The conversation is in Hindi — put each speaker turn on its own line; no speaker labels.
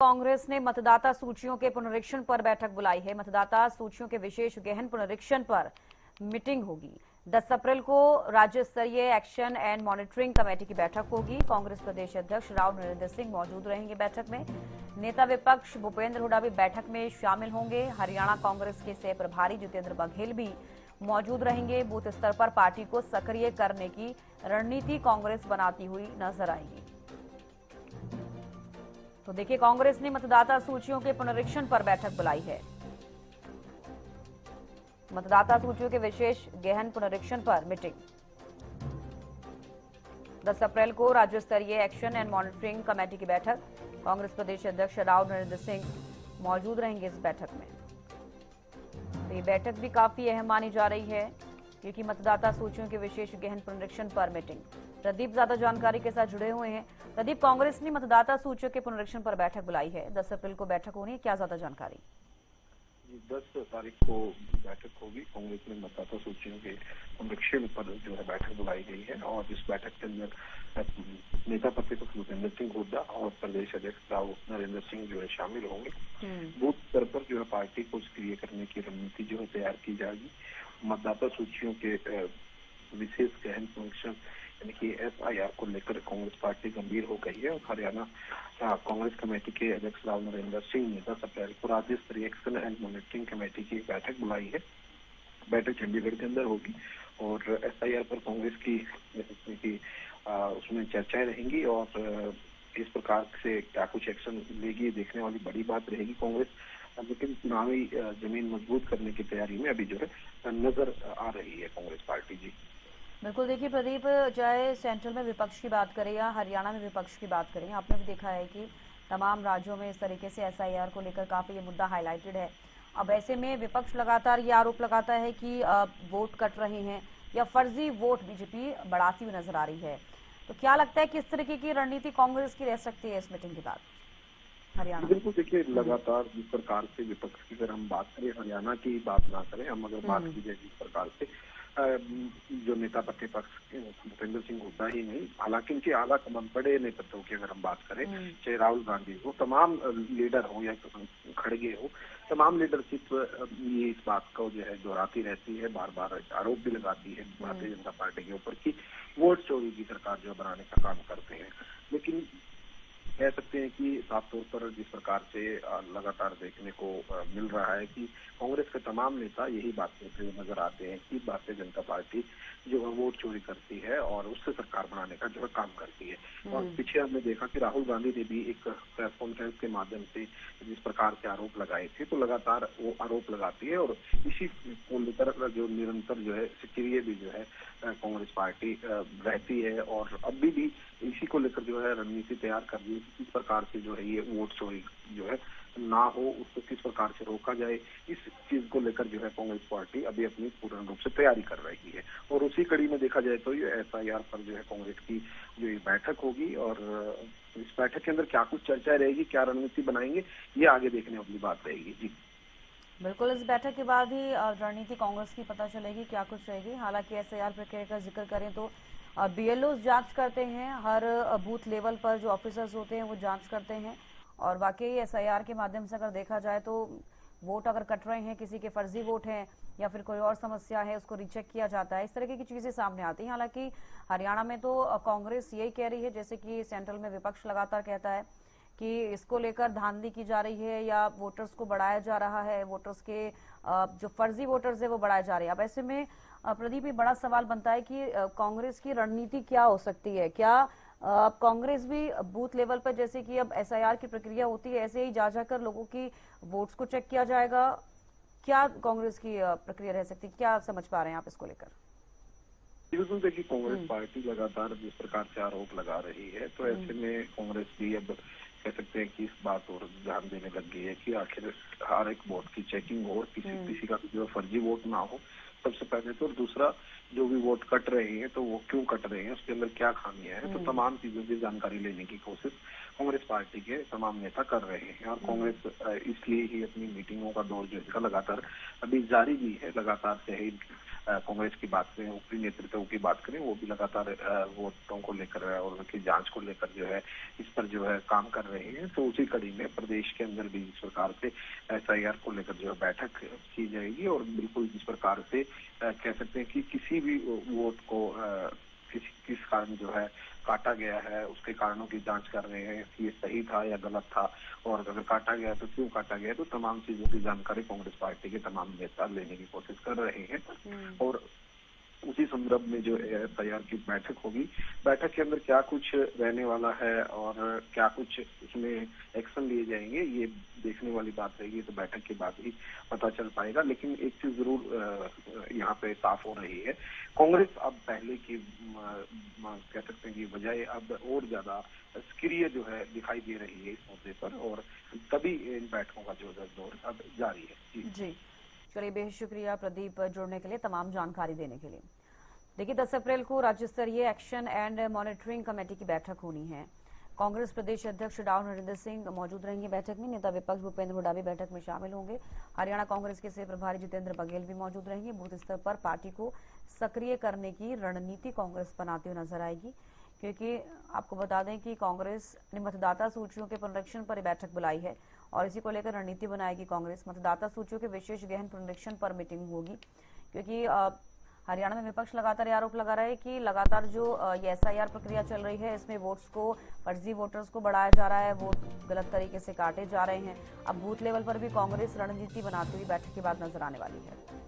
कांग्रेस ने मतदाता सूचियों के पुनरीक्षण पर बैठक बुलाई है। मतदाता सूचियों के विशेष गहन पुनरीक्षण पर मीटिंग होगी। 10 अप्रैल को राज्य स्तरीय एक्शन एंड मॉनिटरिंग कमेटी की बैठक होगी। कांग्रेस प्रदेश अध्यक्ष राव नरेंद्र सिंह मौजूद रहेंगे बैठक में। नेता विपक्ष भूपेंद्र हुड्डा भी बैठक में शामिल होंगे। हरियाणा कांग्रेस के सह प्रभारी जितेंद्र बघेल भी मौजूद रहेंगे। बूथ स्तर पर पार्टी को सक्रिय करने की रणनीति कांग्रेस बनाती हुई नजर आएगी। तो देखिए, कांग्रेस ने मतदाता सूचियों के पुनरीक्षण पर बैठक बुलाई है। मतदाता सूचियों के विशेष गहन पुनरीक्षण पर मीटिंग 10 अप्रैल को राज्य स्तरीय एक्शन एंड मॉनिटरिंग कमेटी की बैठक। कांग्रेस प्रदेश अध्यक्ष राव नरेंद्र सिंह मौजूद रहेंगे इस बैठक में। तो ये बैठक भी काफी अहम मानी जा रही है क्योंकि मतदाता सूचियों के विशेष गहन पुनरीक्षण पर मीटिंग। प्रदीप ज्यादा जानकारी के साथ जुड़े हुए हैं। प्रदीप, कांग्रेस ने मतदाता सूचियों के पुनरीक्षण पर बैठक बुलाई है। 10 अप्रैल को बैठक होनी है, क्या ज्यादा जानकारी?
10 तारीख को बैठक होगी। कांग्रेस में मतदाता सूचियों के पुनरीक्षण पर जो है बैठक बुलाई गई है और इस बैठक के अंदर नेता प्रतिपक्ष भूपेंद्र सिंह हुड्डा और प्रदेश अध्यक्ष राव नरेंद्र सिंह जो है शामिल होंगे। बूथ स्तर पर जो है पार्टी को सक्रिय करने की रणनीति जो है तैयार की जाएगी। मतदाता सूचियों के विशेष गहन पुनरीक्षण यानी कि एसआईआर को लेकर कांग्रेस पार्टी गंभीर हो गई है और हरियाणा कांग्रेस कमेटी के अध्यक्ष राव नरेंद्र सिंह ने 10 अप्रैल को राज्य स्तरीय एक्शन एंड मॉनिटरिंग कमेटी की एक बैठक बुलाई है। बैठक चंडीगढ़ के अंदर होगी और एसआईआर पर कांग्रेस की उसमें चर्चाएं रहेंगी और इस प्रकार से क्या कुछ एक्शन लेगी देखने वाली बड़ी बात रहेगी कांग्रेस। लेकिन चुनावी जमीन मजबूत करने की तैयारी में अभी जो है नजर आ रही है कांग्रेस पार्टी। जी
बिल्कुल, देखिए प्रदीप, चाहे सेंट्रल में विपक्ष की बात करें या हरियाणा में विपक्ष की बात करें, आपने भी देखा है कि तमाम राज्यों में इस तरीके से एसआईआर को लेकर काफी ये मुद्दा हाईलाइटेड है। अब ऐसे में विपक्ष लगातार ये आरोप लगाता है कि वोट कट रहे हैं या फर्जी वोट बीजेपी बढ़ाती हुई नजर आ रही है। तो क्या लगता है किस तरीके की रणनीति कांग्रेस की रह सकती है इस मीटिंग के बाद हरियाणा?
बिल्कुल, देखिए लगातार जिस प्रकार से विपक्ष की अगर हम बात करें, हरियाणा की बात ना करें, हम अगर बात की जाए जिस प्रकार से जो नेता प्रतिपक्ष भूपेंद्र सिंह हुड्डा ही नहीं, हालांकि इनके आला कमान बड़े नेतृत्व की अगर हम बात करें, चाहे राहुल गांधी हो, तमाम लीडर हो या खड़गे हो, तमाम लीडरशिप ये इस बात को जो है दोहराती रहती है, बार बार आरोप भी लगाती है भारतीय जनता पार्टी के ऊपर कि वोट चोरी की सरकार जो बनाने का काम करते हैं। लेकिन कह सकते हैं कि साफ तौर पर जिस प्रकार से लगातार देखने को मिल रहा है कि कांग्रेस के तमाम नेता यही बात कहते हुए नजर आते हैं कि भारतीय जनता पार्टी जो है वोट चोरी करती है और उससे सरकार बनाने का जो है काम करती है। और पीछे हमने देखा कि राहुल गांधी ने भी एक प्रेस कॉन्फ्रेंस के माध्यम से जिस प्रकार के आरोप लगाए थे, तो लगातार वो आरोप लगाती है और इसी को लेकर जो निरंतर जो है सक्रिय भी जो है कांग्रेस पार्टी रहती है और अभी भी इसी को लेकर जो है रणनीति तैयार कर रही है कि किस प्रकार से जो है ये वोट चोरी जो है ना हो, उसको किस प्रकार से रोका जाए। इस चीज को लेकर जो है कांग्रेस पार्टी अभी अपनी पूर्ण रूप से तैयारी कर रही है और उसी कड़ी में देखा जाए तो ये एसआईआर पर जो है कांग्रेस की जो ये बैठक होगी और इस बैठक के अंदर क्या कुछ चर्चा रहेगी, क्या रणनीति बनाएंगे, ये आगे देखने वाली बात रहेगी। जी
बिल्कुल, इस बैठक के बाद ही रणनीति कांग्रेस की पता चलेगी क्या कुछ रहेगी। हालांकि एसआईआर प्रक्रिया का जिक्र करें तो बीएलओ जांच करते हैं, हर बूथ लेवल पर जो ऑफिसर्स होते हैं वो जांच करते हैं और वाकई एसआईआर के माध्यम से अगर देखा जाए तो वोट अगर कट रहे हैं, किसी के फर्जी वोट हैं या फिर कोई और समस्या है, उसको रिचेक किया जाता है, इस तरह की चीजें सामने आती हैं। हालांकि हरियाणा में तो कांग्रेस यही कह रही है, जैसे कि सेंट्रल में विपक्ष लगातार कहता है कि इसको लेकर धांधली की जा रही है या वोटर्स को बढ़ाया जा रहा है, वोटर्स के जो फर्जी वोटर्स है वो बढ़ाए जा रहे हैं। अब ऐसे में प्रदीप, ये बड़ा सवाल बनता है कि कांग्रेस की रणनीति क्या हो सकती है? क्या कांग्रेस भी बूथ लेवल पर, जैसे कि अब एसआईआर की प्रक्रिया होती है, ऐसे ही जा जाकर लोगों की वोट्स को चेक किया जाएगा? क्या कांग्रेस की प्रक्रिया रह सकती है? क्या समझ पा रहे हैं आप इसको लेकर?
बिल्कुल, देखिए कांग्रेस पार्टी लगातार जिस प्रकार से आरोप लगा रही है, तो ऐसे में कांग्रेस भी अब कह सकते हैं कि इस बात और ध्यान देने लग गई है कि आखिर हर एक वोट की चेकिंग हो और किसी का जो फर्जी वोट ना हो, सबसे पहले तो। और दूसरा, जो भी वोट कट रहे हैं तो वो क्यों कट रहे हैं, उसके अंदर क्या खामियां हैं, तो तमाम चीजों की जानकारी लेने की कोशिश कांग्रेस पार्टी के तमाम नेता कर रहे हैं। और कांग्रेस इसलिए ही अपनी मीटिंगों का दौर जो है लगातार अभी जारी भी है, लगातार से ही कांग्रेस की बात करें, ऊपरी नेतृत्व की बात करें, वो भी लगातार वोटों को लेकर और उनकी जांच को लेकर जो है इस पर जो है काम कर रहे हैं। तो उसी कड़ी में प्रदेश के अंदर भी इस प्रकार से एसआईआर को लेकर जो है बैठक की जाएगी और बिल्कुल जिस प्रकार से कह सकते हैं कि किसी भी वोट को किस कारण जो है काटा गया है, उसके कारणों की जांच कर रहे हैं कि ये सही था या गलत था, और अगर काटा गया तो क्यों काटा गया, तो तमाम चीजों की जानकारी कांग्रेस पार्टी के तमाम नेता लेने की कोशिश कर रहे हैं। और उसी संदर्भ में जो एसआईआर की बैठक होगी, बैठक के अंदर क्या कुछ रहने वाला है और क्या कुछ उसमें एक्शन लिए जाएंगे, ये देखने वाली बात रहेगी। तो बैठक के बाद ही पता चल पाएगा। लेकिन एक चीज जरूर यहाँ पे साफ हो रही है, कांग्रेस अब पहले की कह सकते हैं कि बजाय अब और ज्यादा सक्रिय जो है दिखाई दे रही है इस मुद्दे पर, और तभी इन बैठकों का जो दौर अब जारी है।
जी चलिए, बेहद शुक्रिया प्रदीप जुड़ने के लिए, तमाम जानकारी देने के लिए। देखिए 10 अप्रैल को राज्य स्तरीय एक्शन एंड मॉनिटरिंग कमेटी की बैठक होनी है। कांग्रेस प्रदेश अध्यक्ष राव नरेंद्र सिंह मौजूद रहेंगे बैठक में। नेता विपक्ष भूपेंद्र हुड्डा भी बैठक में शामिल होंगे। हरियाणा कांग्रेस के सह प्रभारी जितेंद्र बघेल भी मौजूद रहेंगे। बूथ स्तर पर पार्टी को सक्रिय करने की रणनीति कांग्रेस बनाती हुई नजर आएगी, क्योंकि आपको बता दें कि कांग्रेस ने मतदाता सूचियों के पुनरीक्षण पर बैठक बुलाई है और इसी को लेकर रणनीति बनाएगी कांग्रेस। मतदाता सूचियों के विशेष गहन पुनरीक्षण पर मीटिंग होगी, क्योंकि हरियाणा में विपक्ष लगातार आरोप लगा रहा है कि लगातार जो ये एसआईआर प्रक्रिया चल रही है, इसमें वोट्स को, फर्जी वोटर्स को बढ़ाया जा रहा है, वोट गलत तरीके से काटे जा रहे हैं। अब बूथ लेवल पर भी कांग्रेस रणनीति बनाती हुई बैठक के बाद नजर आने वाली है।